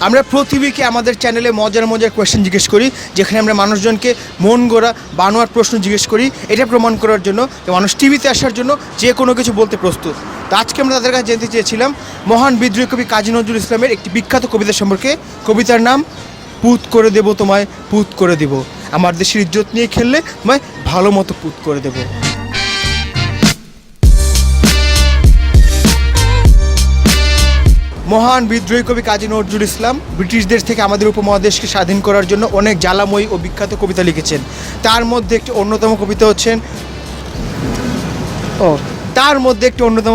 আমরা প্রতিদিনকে আমাদের চ্যানেলে মজার মজার কোয়েশ্চেন জিজ্ঞেস করি, যেখানে আমরা মানুষজনকে মন গড়া বানোয়ার প্রশ্ন জিজ্ঞেস করি, এটা প্রমাণ করার জন্য যে মানুষ টিভিতে আসার জন্য যে কোনো কিছু বলতে প্রস্তুত। তো আজকে আমরা তাদের কাছে জানতে চেয়েছিলাম মহান বিদ্রোহী কবি কাজী নজরুল ইসলামের একটি বিখ্যাত কবিতা সম্পর্কে। কবিতার নাম পুত করে দেব তোমায়, পুত করে দেব, আমার দেশের ইজ্জত নিয়ে খেললে তোমায় ভালো মতো পুত করে দেব। মহান বিদ্রোহী কবি কাজী নজরুল ইসলাম ব্রিটিশদের থেকে আমাদের উপমহাদেশকে স্বাধীন করার জন্য অনেক জ্বালাময়ী ও বিখ্যাত কবিতা লিখেছেন। তার মধ্যে একটি অন্যতম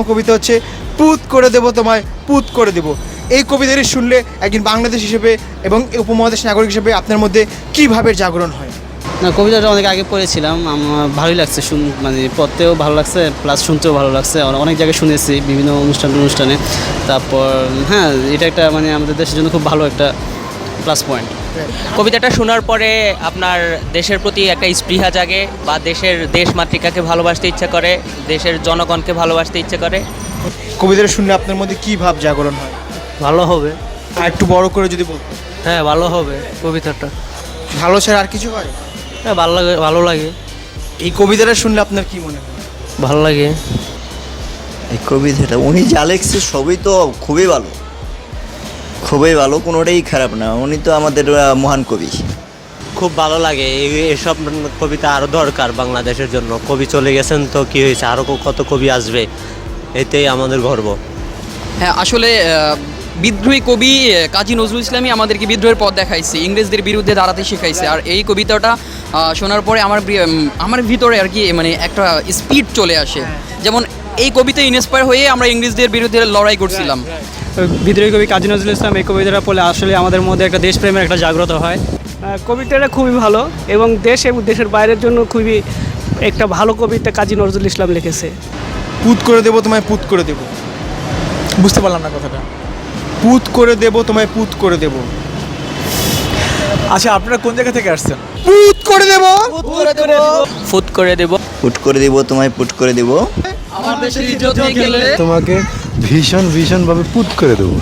কবিতা হচ্ছে পুত করে দেব তোমায়, পুত করে দেব। এই কবিতাটি শুনলে একজন বাংলাদেশ হিসেবে এবং উপমহাদেশ নাগরিক হিসেবে আপনার মধ্যে কী ভাবের জাগরণ হয়? না, কবিতাটা অনেক আগে পড়েছিলাম, আমার ভালোই লাগছে, মানে পড়তেও ভালো লাগছে প্লাস শুনতেও ভালো লাগছে। অনেক জায়গায় শুনেছি বিভিন্ন অনুষ্ঠানে। তারপর হ্যাঁ, এটা একটা মানে আমাদের দেশের জন্য খুব ভালো একটা প্লাস পয়েন্ট। কবিতাটা শোনার পরে আপনার দেশের প্রতি একটা স্পৃহা জাগে বা দেশ মাতৃকাকে ভালোবাসতে ইচ্ছা করে, দেশের জনগণকে ভালোবাসতে ইচ্ছা করে। কবিতাটা শুনলে আপনার মধ্যে কী ভাব জাগরণ হয়? ভালো হবে। আর একটু বড় করে যদি বলতেন। হ্যাঁ, ভালো হবে কবিতাটা। ভালো ছাড়া আর কিছু হয়? হ্যাঁ, ভালো লাগে। এই কবিতাটা শুনলে আপনার কি মনে হয়? ভালো লাগে এই কবিতাটা উনি যা লিখছে সবই তো খুবই ভালো, কোনোটাই খারাপ না। উনি তো আমাদের মহান কবি। খুব ভালো লাগে। এসব কবিতা আরও দরকার বাংলাদেশের জন্য। কবি চলে গেছেন তো কি হয়েছে, আরও কত কবি আসবে, এতেই আমাদের গর্ব। হ্যাঁ, আসলে বিদ্রোহী কবি কাজী নজরুল ইসলামই আমাদেরকে বিদ্রোহের পথ দেখাইছে, ইংরেজদের বিরুদ্ধে দাঁড়াতে শেখাইছে। আর এই কবিতাটা শোনার পরে আমার ভিতরে আর কি মানে একটা স্পিড চলে আসে। যেমন এই কবিতা ইন্সপায়ার হয়ে আমরা ইংরেজদের বিরুদ্ধে লড়াই করছিলাম। বিদ্রোহী কবি কাজী নজরুল ইসলাম এই কবিতাটা পড়লে আসলে আমাদের মধ্যে একটা দেশপ্রেমের একটা জাগ্রত হয়। কবিতাটা খুবই ভালো এবং দেশ এবং দেশের বাইরের জন্য খুবই একটা ভালো কবিতা কাজী নজরুল ইসলাম লিখেছে। পুত করে দেব তোমায়, পুত করে দেব। বুঝতে পারলাম না কথাটা। পুত করে দেব তোমায়, পুত করে দেব। আচ্ছা, আপনারা কোন জায়গা থেকে আসছেন? পুত করে দেব, ফুত করে দেব, পুট করে দিব তোমায়, পুট করে দিব, আমার দেশের ইজ্জত নিয়ে খেললে তোমাকে ভীষণ ভাবে পুত করে দেবো।